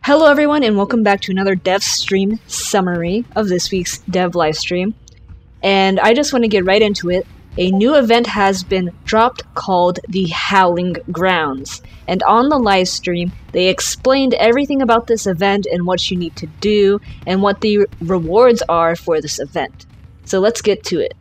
Hello everyone and welcome back to another dev stream summary of this week's dev livestream. And I just want to get right into it. A new event has been dropped called the Howling Grounds. And on the livestream, they explained everything about this event and what you need to do and what the rewards are for this event. So let's get to it.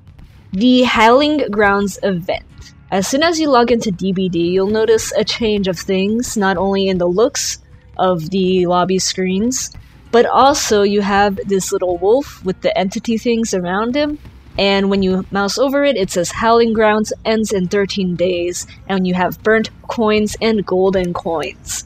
The Howling Grounds event. As soon as you log into DBD, you'll notice a change of things, not only in the looks of the lobby screens, but also you have this little wolf with the entity things around him, and when you mouse over it, it says Howling Grounds ends in 13 days, and you have burnt coins and golden coins.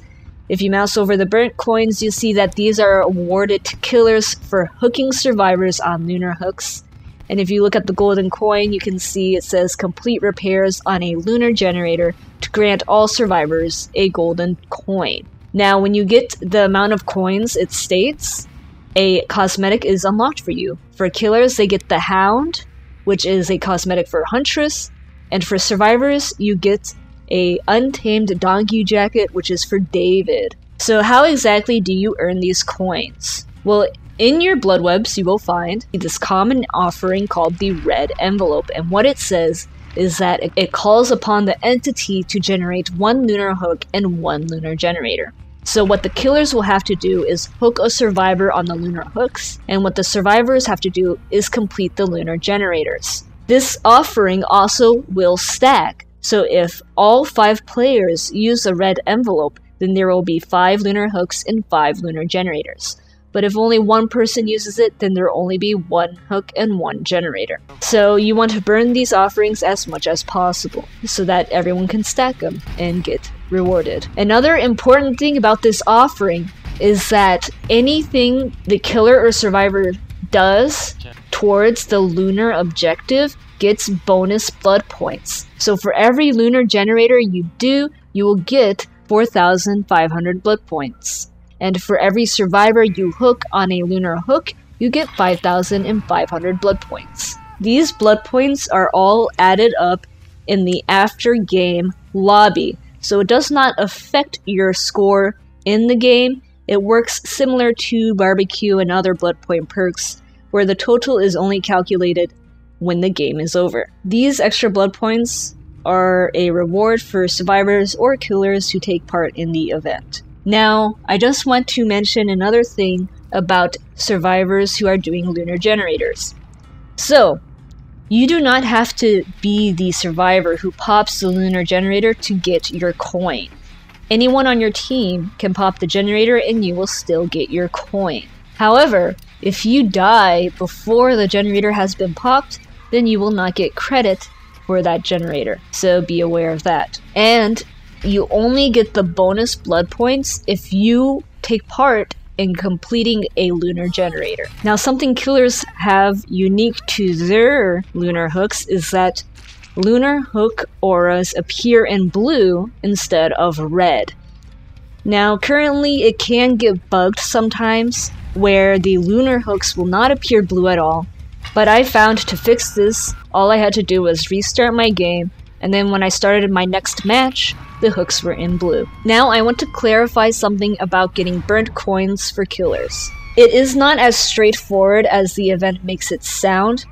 If you mouse over the burnt coins, you see that these are awarded to killers for hooking survivors on lunar hooks. And if you look at the golden coin, you can see it says complete repairs on a lunar generator to grant all survivors a golden coin. Now, when you get the amount of coins it states, a cosmetic is unlocked for you. For killers, they get the Hound, which is a cosmetic for Huntress, and for survivors, you get a Untamed Donkey Jacket, which is for David. So how exactly do you earn these coins? Well, in your blood webs, you will find this common offering called the Red Envelope, and what it says is that it calls upon the entity to generate one lunar hook and one lunar generator. So what the killers will have to do is hook a survivor on the lunar hooks, and what the survivors have to do is complete the lunar generators. This offering also will stack, so if all 5 players use a red envelope, then there will be 5 lunar hooks and 5 lunar generators. But if only one person uses it, then there will only be 1 hook and 1 generator. So you want to burn these offerings as much as possible, so that everyone can stack them and get rewarded. Another important thing about this offering is that anything the killer or survivor does towards the lunar objective gets bonus blood points. So for every lunar generator you do, you will get 4,500 blood points. And for every survivor you hook on a lunar hook, you get 5,500 blood points. These blood points are all added up in the after-game lobby, so it does not affect your score in the game. It works similar to barbecue and other blood point perks, where the total is only calculated when the game is over. These extra blood points are a reward for survivors or killers who take part in the event. Now, I just want to mention another thing about survivors who are doing lunar generators. So, you do not have to be the survivor who pops the lunar generator to get your coin. Anyone on your team can pop the generator and you will still get your coin. However, if you die before the generator has been popped, then you will not get credit for that generator. So be aware of that. And you only get the bonus blood points if you take part in completing a lunar generator. Now, something killers have unique to their lunar hooks is that lunar hook auras appear in blue instead of red. Now, currently it can get bugged sometimes where the lunar hooks will not appear blue at all, but I found to fix this, all I had to do was restart my game, and then when I started my next match, the hooks were in blue. Now I want to clarify something about getting burnt coins for killers. It is not as straightforward as the event makes it sound,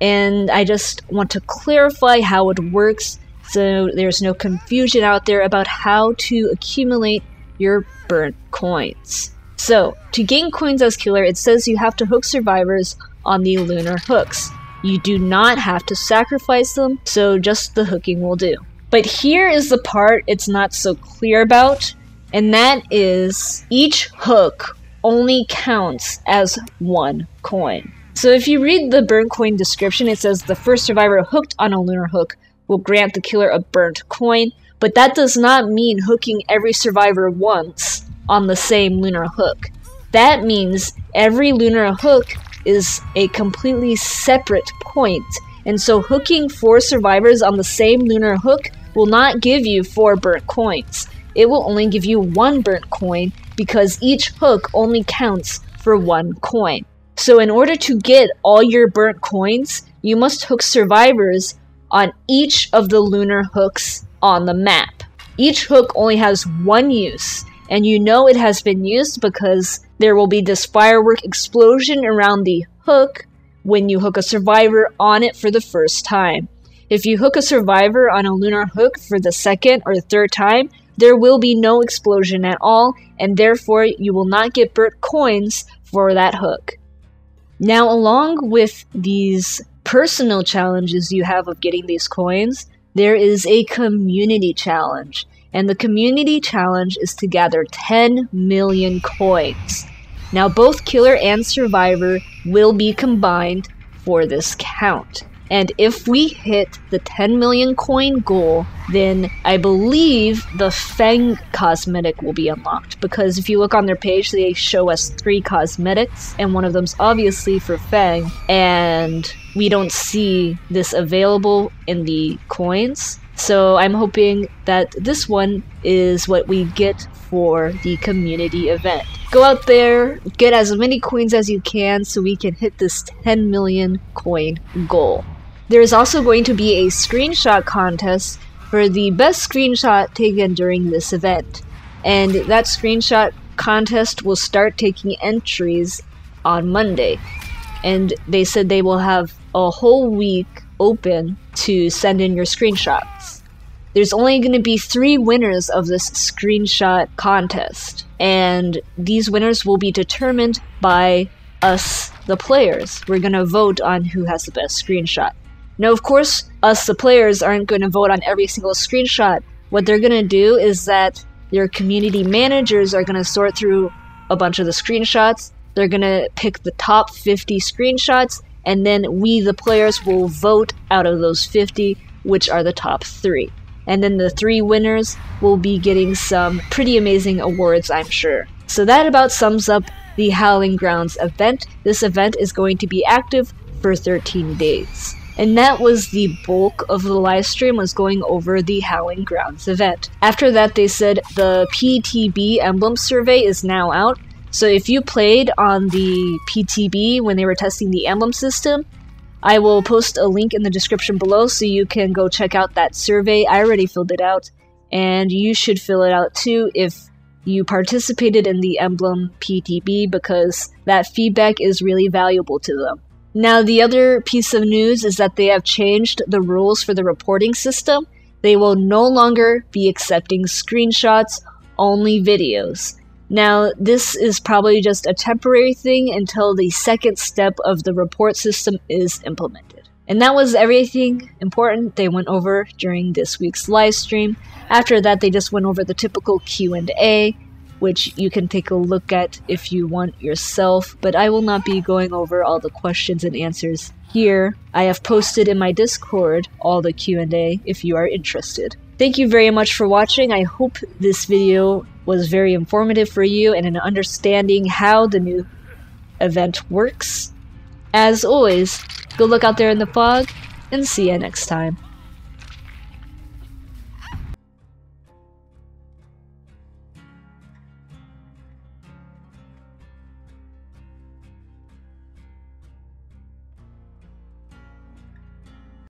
and I just want to clarify how it works so there's no confusion out there about how to accumulate your burnt coins. So, to gain coins as killer, it says you have to hook survivors on the lunar hooks. You do not have to sacrifice them, so just the hooking will do. But here is the part it's not so clear about, and that is each hook only counts as 1 coin. So if you read the burnt coin description, it says the first survivor hooked on a lunar hook will grant the killer a burnt coin, but that does not mean hooking every survivor once on the same lunar hook. That means every lunar hook is a completely separate point, and so hooking 4 survivors on the same lunar hook will not give you 4 burnt coins. It will only give you 1 burnt coin because each hook only counts for 1 coin. So in order to get all your burnt coins, you must hook survivors on each of the lunar hooks on the map. Each hook only has 1 use, and you know it has been used because there will be this firework explosion around the hook when you hook a survivor on it for the first time. If you hook a survivor on a lunar hook for the second or third time, there will be no explosion at all, and therefore you will not get burnt coins for that hook. Now, along with these personal challenges you have of getting these coins, there is a community challenge. And the community challenge is to gather 10 million coins. Now, both Killer and Survivor will be combined for this count. And if we hit the 10 million coin goal, then I believe the Fang cosmetic will be unlocked. Because if you look on their page, they show us 3 cosmetics, and one of them's obviously for Fang, and we don't see this available in the coins. So I'm hoping that this one is what we get for the community event. Go out there, get as many coins as you can so we can hit this 10 million coin goal. There is also going to be a screenshot contest for the best screenshot taken during this event. And that screenshot contest will start taking entries on Monday. And they said they will have a whole week open to send in your screenshots. There's only going to be 3 winners of this screenshot contest, and these winners will be determined by us, the players. We're going to vote on who has the best screenshot. Now, of course, us, the players, aren't going to vote on every single screenshot. What they're going to do is that their community managers are going to sort through a bunch of the screenshots. They're going to pick the top 50 screenshots, and then we, the players, will vote out of those 50, which are the top 3. And then the 3 winners will be getting some pretty amazing awards, I'm sure. So that about sums up the Howling Grounds event. This event is going to be active for 13 days. And that was the bulk of the live stream, was going over the Howling Grounds event. After that, they said the PTB emblem survey is now out. So if you played on the PTB when they were testing the emblem system, I will post a link in the description below so you can go check out that survey. I already filled it out, and you should fill it out too if you participated in the emblem PTB, because that feedback is really valuable to them. Now, the other piece of news is that they have changed the rules for the reporting system. They will no longer be accepting screenshots, only videos. Now, this is probably just a temporary thing until the second step of the report system is implemented. And that was everything important they went over during this week's live stream. After that, they just went over the typical Q&A, which you can take a look at if you want yourself, but I will not be going over all the questions and answers here. I have posted in my Discord all the Q&A if you are interested. Thank you very much for watching. I hope this video was very informative for you and in understanding how the new event works. As always, good luck out there in the fog, and see you next time.